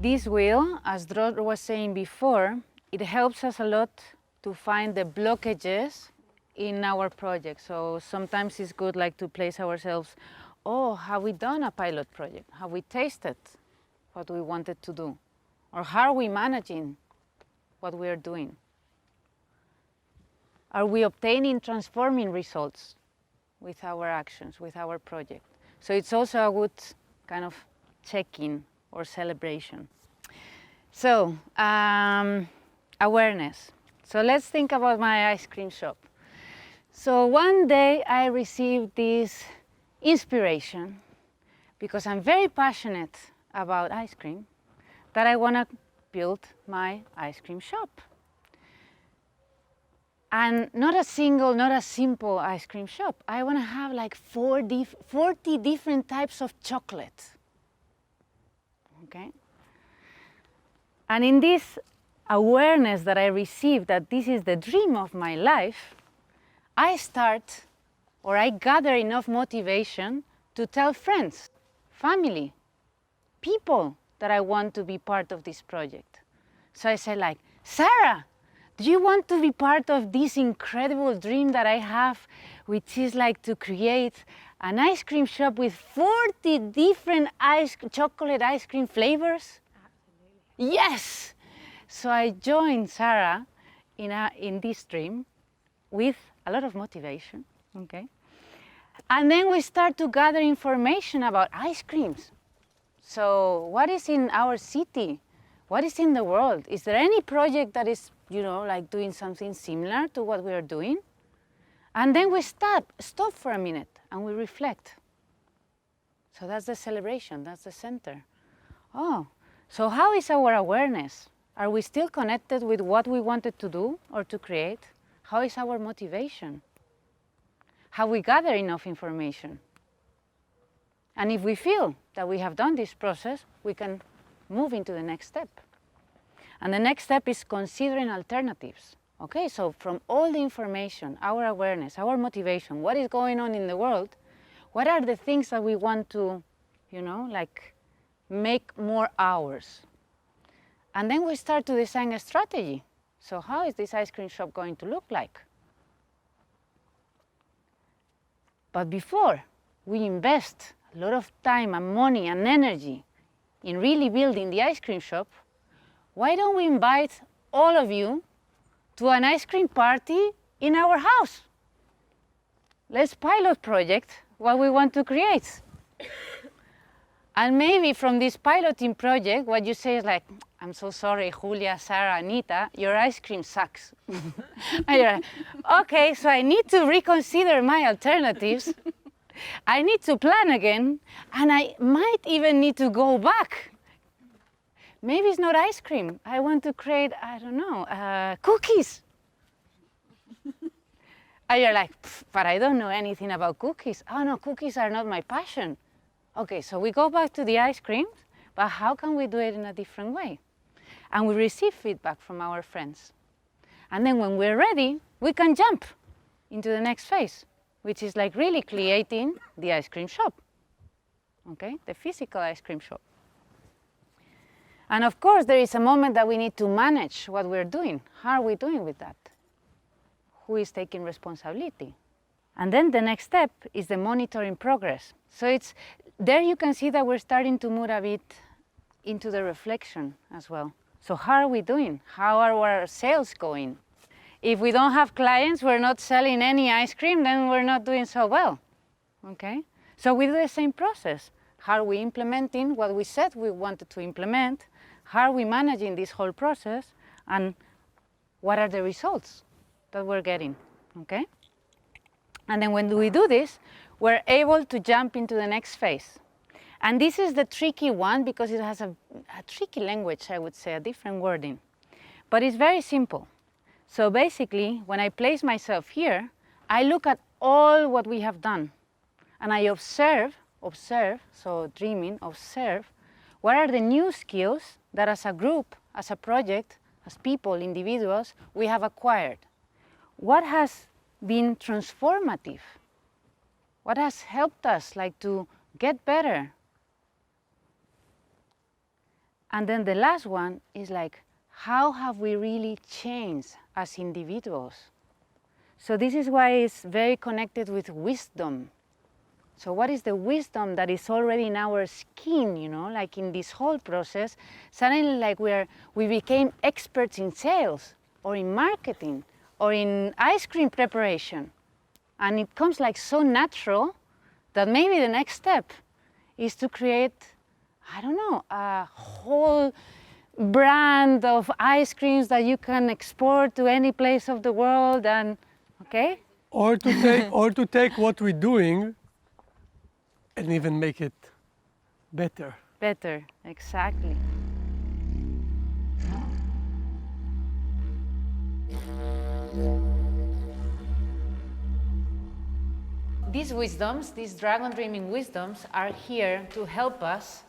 This wheel, as Dror was saying before, it helps us a lot to find the blockages in our project. So sometimes it's good like to place ourselves, oh, have we done a pilot project? Have we tasted what we wanted to do? Or how are we managing what we are doing? Are we obtaining transforming results with our actions, with our project? So it's also a good kind of check-in or celebration. So, awareness. So let's think about my ice cream shop. So one day I received this inspiration, because I'm very passionate about ice cream, that I want to build my ice cream shop. And not a simple ice cream shop. I want to have like 40 different types of chocolate. Okay? And in this awareness that I received that this is the dream of my life, I gather enough motivation to tell friends, family, people that I want to be part of this project. So I said like, Sarah, do you want to be part of this incredible dream that I have, which is like to create an ice cream shop with 40 different chocolate ice cream flavors? Absolutely. Yes! So I joined Sarah in this dream with a lot of motivation, okay? And then we start to gather information about ice creams. So what is in our city? What is in the world? Is there any project that is, like doing something similar to what we are doing? And then we stop for a minute and we reflect. So that's the celebration, that's the center. Oh, so how is our awareness? Are we still connected with what we wanted to do or to create? How is our motivation? Have we gathered enough information? And if we feel that we have done this process, we can move into the next step. And the next step is considering alternatives. Okay, so from all the information, our awareness, our motivation, what is going on in the world, what are the things that we want to, make more ours? And then we start to design a strategy. So how is this ice cream shop going to look like? But before we invest a lot of time and money and energy in really building the ice cream shop, why don't we invite all of you to an ice cream party in our house? Let's pilot project what we want to create. And maybe from this piloting project, what you say is like, I'm so sorry, Julia, Sarah, Anita, your ice cream sucks. And you're like, okay, so I need to reconsider my alternatives. I need to plan again, and I might even need to go back. Maybe it's not ice cream. I want to create, I don't know, cookies. And you're like, but I don't know anything about cookies. Oh no, cookies are not my passion. Okay, so we go back to the ice cream, but how can we do it in a different way? And we receive feedback from our friends. And then when we're ready, we can jump into the next phase, which is like really creating the ice cream shop, okay? The physical ice cream shop. And of course, there is a moment that we need to manage what we're doing. How are we doing with that? Who is taking responsibility? And then the next step is the monitoring progress. So there you can see that we're starting to move a bit into the reflection as well. So how are we doing? How are our sales going? If we don't have clients, we're not selling any ice cream, then we're not doing so well, okay? So we do the same process. How are we implementing what we said we wanted to implement? How are we managing this whole process? And what are the results that we're getting, okay? And then when we do this, we're able to jump into the next phase. And this is the tricky one because it has a tricky language, I would say, a different wording. But it's very simple. So basically, when I place myself here, I look at all what we have done. And I observe, so dreaming, observe, what are the new skills that as a group, as a project, as people, individuals, we have acquired. What has been transformative? What has helped us to get better? And then the last one is like, how have we really changed as individuals? So this is why it's very connected with wisdom. So what is the wisdom that is already in our skin, you know, like in this whole process, suddenly like we became experts in sales or in marketing or in ice cream preparation. And it comes like so natural that maybe the next step is to create, I don't know, a whole brand of ice creams that you can export to any place of the world and, okay? Or to take what we're doing and even make it better. Better, exactly. These wisdoms, these dragon dreaming wisdoms, are here to help us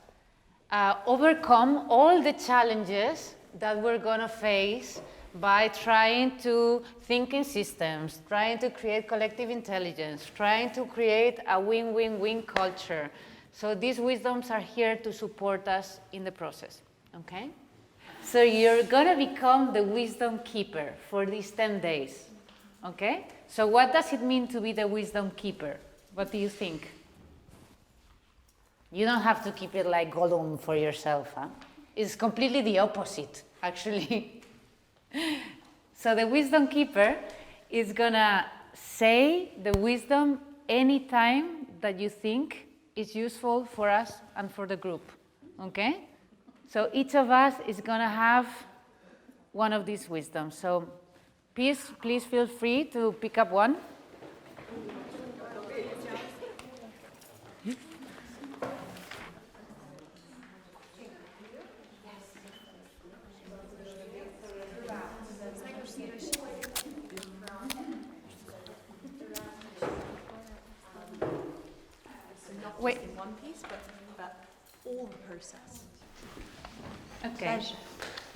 overcome all the challenges that we're going to face by trying to think in systems, trying to create collective intelligence, trying to create a win-win-win culture. So these wisdoms are here to support us in the process, okay? So you're going to become the wisdom keeper for these 10 days, okay? So what does it mean to be the wisdom keeper? What do you think? You don't have to keep it like Gollum for yourself, huh? It's completely the opposite, actually. So the wisdom keeper is gonna say the wisdom anytime that you think is useful for us and for the group, okay? So each of us is gonna have one of these wisdoms. So please feel free to pick up one. Wait. In one piece, but all the process. Okay.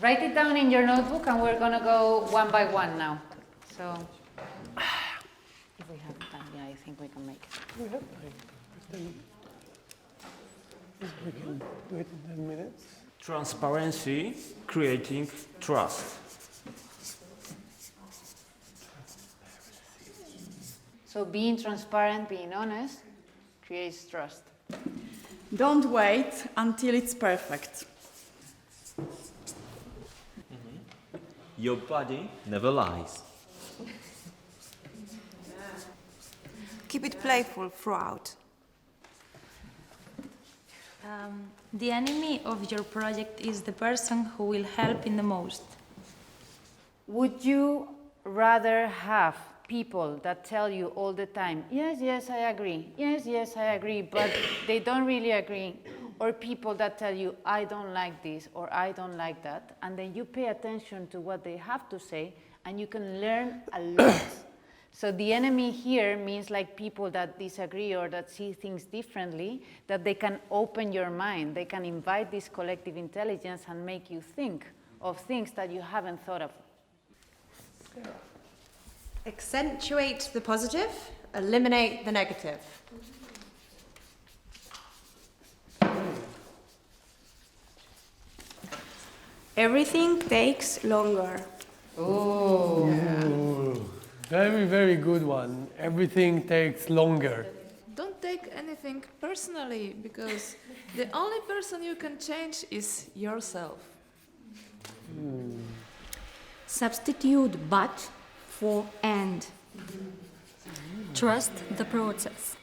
Write it down in your notebook, and we're going to go one by one now. So, if we have time, yeah, I think we can make it. We have time. We can do it in 10 minutes. Transparency, creating trust. So being transparent, being honest, creates trust. Don't wait until it's perfect. Your body never lies. Keep it playful throughout. The enemy of your project is the person who will help in the most. Would you rather have people that tell you all the time, yes, yes, I agree, yes, yes, I agree, but they don't really agree, or people that tell you, I don't like this, or I don't like that, and then you pay attention to what they have to say, and you can learn a lot. So the enemy here means like people that disagree or that see things differently, that they can open your mind, they can invite this collective intelligence and make you think of things that you haven't thought of. Accentuate the positive, eliminate the negative. Everything takes longer. Oh. Ooh, very, very good one. Everything takes longer. Don't take anything personally, because the only person you can change is yourself. Substitute but for and. Trust the process.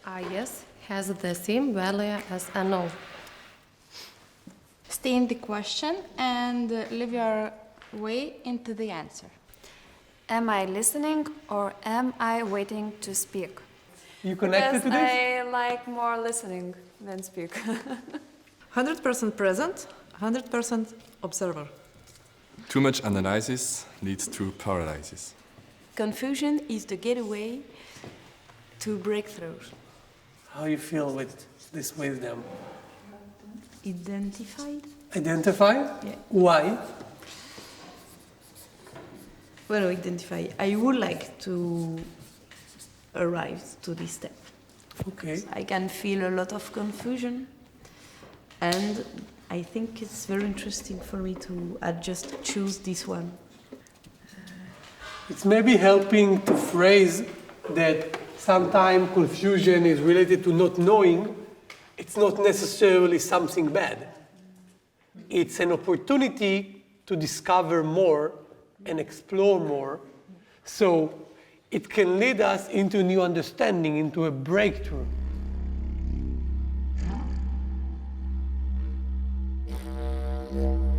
A yes has the same value as a no. Stay in the question and live your way into the answer. Am I listening or am I waiting to speak? You connected to this? I like more listening than speak. 100% present, 100% observer. Too much analysis leads to paralysis. Confusion is the gateway to breakthroughs. How you feel with this wisdom? Identified? Identify? Yeah. Why? Well, identify. I would like to arrive to this step. Okay. I can feel a lot of confusion. And I think it's very interesting for me to just choose this one. It's maybe helping to phrase that sometimes confusion is related to not knowing. It's not necessarily something bad. It's an opportunity to discover more and explore more. So it can lead us into a new understanding, into a breakthrough. Yeah.